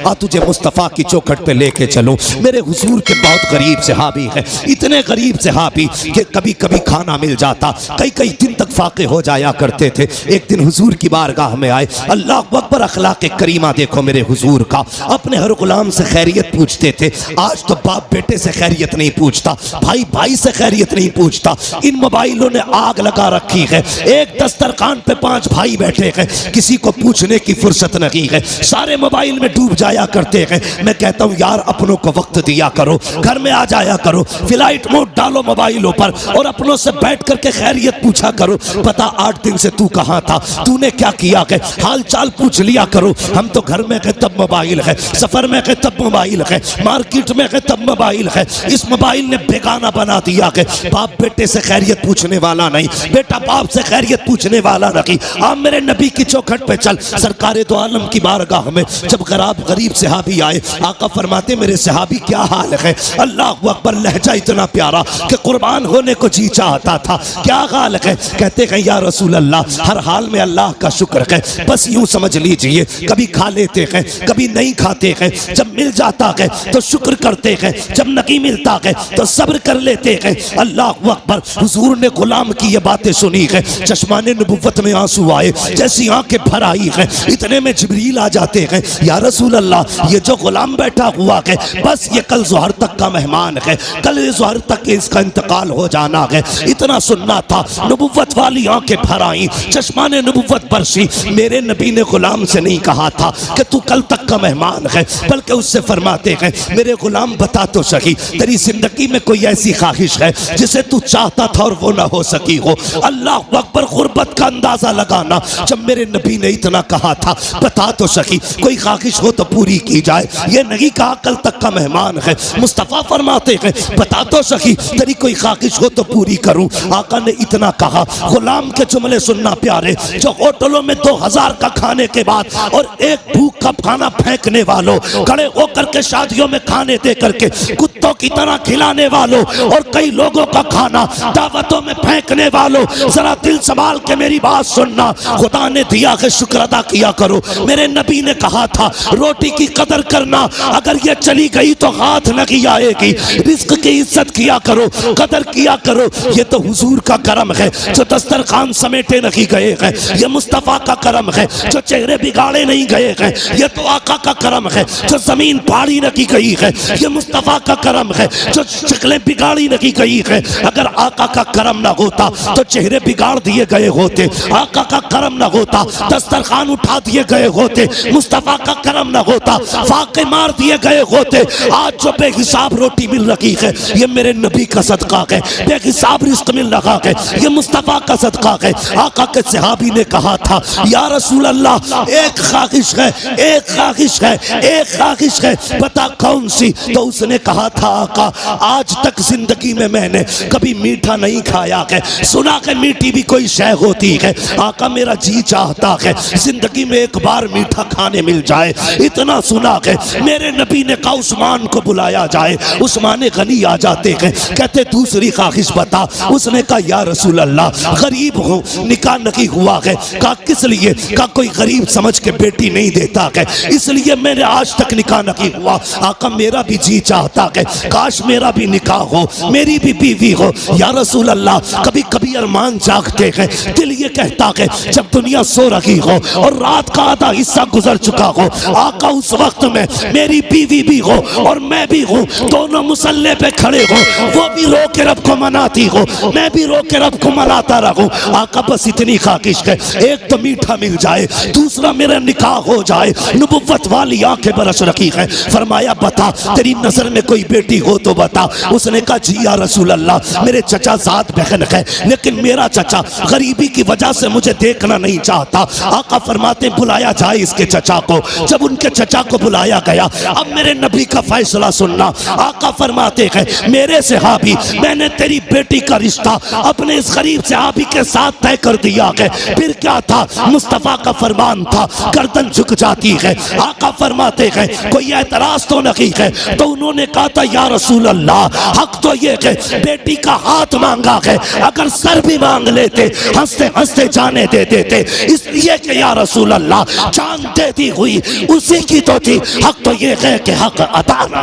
आ तुझे मुस्तफ़ा की चौखट पे लेके चलूं। मेरे हुजूर के बहुत गरीब सहाबी हैं, इतने गरीब सहाबी कि कभी कभी खाना मिल जाता, कई कई दिन तक फाके हो जाया करते थे। एक दिन हुजूर की बारगाह में आए, अल्लाह अकबर, अखलाक करीमा देखो मेरे हुजूर का, अपने हर गुलाम से खैरियत पूछते थे। आज तो बाप बेटे से खैरियत नहीं पूछता, भाई भाई से खैरियत नहीं पूछता। इन मोबाइलों ने आग लगा रखी है, एक दस्तरखान पे 5 भाई बैठे हैं, किसी को पूछने की फुर्सत नहीं है, सारे मोबाइल में डूब जाया करते हैं। मैं कहता हूँ यार अपनों को वक्त दिया करो, घर में आ जाया करो, फ्लाइट मोड डालो मोबाइलों पर और अपनों से बैठ करके खैरियत पूछा करो। पता 8 दिन से तू कहाँ था, तूने क्या किया है, हाल चाल पूछ लिया करो। हम तो घर में गए तब मोबाइल है, सफर में गए तब मोबाइल है, मार्केट में गए तब मोबाइल है। इस मोबाइल ने बेगाना बना दिया है, बाप बेटे से खैरियत पूछने वाला नहीं, बेटा बाप से खैरियत पूछने वाला नहीं। आप मेरे नबी की चौखट पे चल, सरकारे दो आलम की बारगाह में जब गरीब सहाबी आए, आका फरमाते मेरे सहाबी क्या हाल है। अल्लाह अकबर, लहजा इतना प्यारा कि कुर्बान होने को जी चाहता था। क्या हाल है, कहते हैं या रसूल अल्लाह, हर हाल में अल्लाह का शुक्र है, बस यूं समझ लीजिए, कभी खा लेते हैं कभी नहीं खाते हैं, जब मिल जाता है तो शुक्र करते हैं, जब नहीं मिलता है तो सब्र कर लेते हैं। अल्लाह अकबर, हुजूर ने गुलाम की ये बातें सुनी है, चश्माने नबुव्वत में आंसू आए, जैसी आंखें भर आई है, इतने में जिब्रील आ जाते हैं, या रसूल अल्लाह, ये जो गुलाम बैठा हुआ है बस ये कल ज़ोहर तक का मेहमान है, कल ज़ोहर तक इसका इंतकाल हो जाना है। इतना सुनना था, नबुव्वत वाली आंखें भर आई, चश्माने नबुव्वत बरसी। मेरे नबी ने गुलाम से नहीं कहा था कि तू कल तक का मेहमान है, बल्कि उससे फरमाते हैं मेरे गुलाम बता तो सही, तेरी जिंदगी में कोई ऐसी ख्वाहिश है जिसे तू चाहता था और वो ना हो सकी हो। अल्लाह अकबर, गुर्बत का अंदाजा लगाना, जब मेरे नबी ने इतना कहा था बता तो सही, कोई ख्वाहिश हो तो पूरी की जाए, ये नहीं कहा कल तक का मेहमान है। मुस्तफ़ा फरमाते हैं बता तो सही, तेरी कोई ख्वाहिश हो तो पूरी करूं। आका ने इतना कहा, गुलाम के जुमले सुनना प्यारे, जो होटलों में 2000 का खाने के बाद और एक भूख का खाना फेंकने वालों, खड़े होकर के शादियों में खाने दे करके कुत्तों की तरह खिलाने वालों और कई लोगों का खाना दावतों में फेंकने वालों, जरा दिल संभाल के मेरी बात सुनना। खुदा ने दिया है शुक्र अदा किया करो। मेरे नबी ने कहा था रोटी की कदर करना, अगर ये चली गई तो हाथ नहीं आएगी। रिस्क की इज्जत किया करो, कदर किया करो। ये तो हुजूर का करम है जो दस्तरखान समेटे नहीं गए हैं, ये मुस्तफ़ा का करम है जो चेहरे बिगाड़े नहीं गए हैं, ये तो आका का करम है जो जमीन फाड़ी नहीं गई है, ये मुस्तफ़ा का करम है जो शक्लें बिगाड़ी नहीं गई है। अगर आका का करम ना होता तो चेहरे बिगाड़ दिए गए होते, आका का करम ना होता दस्तरखान उठा दिए गए होते, मुस्तफ़ा का करम ना होता फाके मार दिए गए होते। आज जो बेहिसाब रोटी मिल रही है ये मेरे नबी का सदका है, बेहिसाब रिस्क मिल रहा है ये मुस्तफ़ा का सदका है। आका के सहाबी ने कहा था या रसूल अल्लाह, एक ख्वाहिश है, एक ख्वाहिश है, एक ख्वाहिश है, बता कौन सी। तो उसने कहा था आका, आज तक जिंदगी में मैंने कभी मीठा नहीं खाया है, सुना के मीठी भी कोई शय होती है। आका मेरा जी चाहता है जिंदगी में एक बार मीठा खाने मिल जाए, इतना सुना है। मेरे नबी ने कहा उस्मान को बुलाया जाए, उस्मान गनी आ जाते हैं, कहते दूसरी ख्वाहिश बता। उसने कहा या रसूल अल्लाह, गरीब हूँ, निकाह नहीं हुआ है। कहा किस लिए? कहा कोई गरीब समझ के बेटी नहीं देता है, इसलिए मैंने आज तक निकाह नहीं हुआ। आका मेरा भी जी चाहता है काश मेरा भी निकाह हो, मेरी भी बीवी हो। या रसूल अल्लाह, कभी कभी अरमान जागते हैं, दिल ये कहता है जब दुनिया सो रही हो और रात का आधा हिस्सा गुजर चुका हो, आका उस वक्त में मेरी बीवी भी हो और मैं भी हूँ, दोनों मुसल्ले पे खड़े हो, वो भी रो के रब को मनाती हो, मैं भी रो के रब को मनाता रहूं। आका बस इतनी ख्वाहिश है, एक तो मीठा मिल जाए, दूसरा मेरा निकाह हो जाए। नबुव्वत वाली आंखें बरस रखी है। फरमाया बता तेरी नजर में कोई बेटी हो तो बता। उसने कहा जी या रसूल अल्लाह, मेरे चचा साथ बहन है, लेकिन मेरा चचा गरीबी की वजह से मुझे देखना नहीं चाहता। आका फरमाते बुलाया जाए इसके चचा को। जब उनके चचा को बुलाया गया, अब मेरे नबी का फैसला सुनना। आका फरमाते हैं मेरे सहाबी, मैंने तेरी बेटी का रिश्ता अपने इस गरीब सहाबी के साथ तय कर दिया है। फिर क्या था, मुस्तफ़ा का फरमान था, गर्दन झुक जाती है। आका फरमाते हैं कोई एतराज तो नहीं है। तो उन्होंने कहा था या रसूल अल्लाह, हक तो ये है बेटी का हाथ मांगा है, अगर सर भी मांग लेते हंसते हंसते जाने दे देते, इसलिए कि या रसूल अल्लाह जान देती हुई उसी की तो थी, हक तो ये है कि हक अता ना।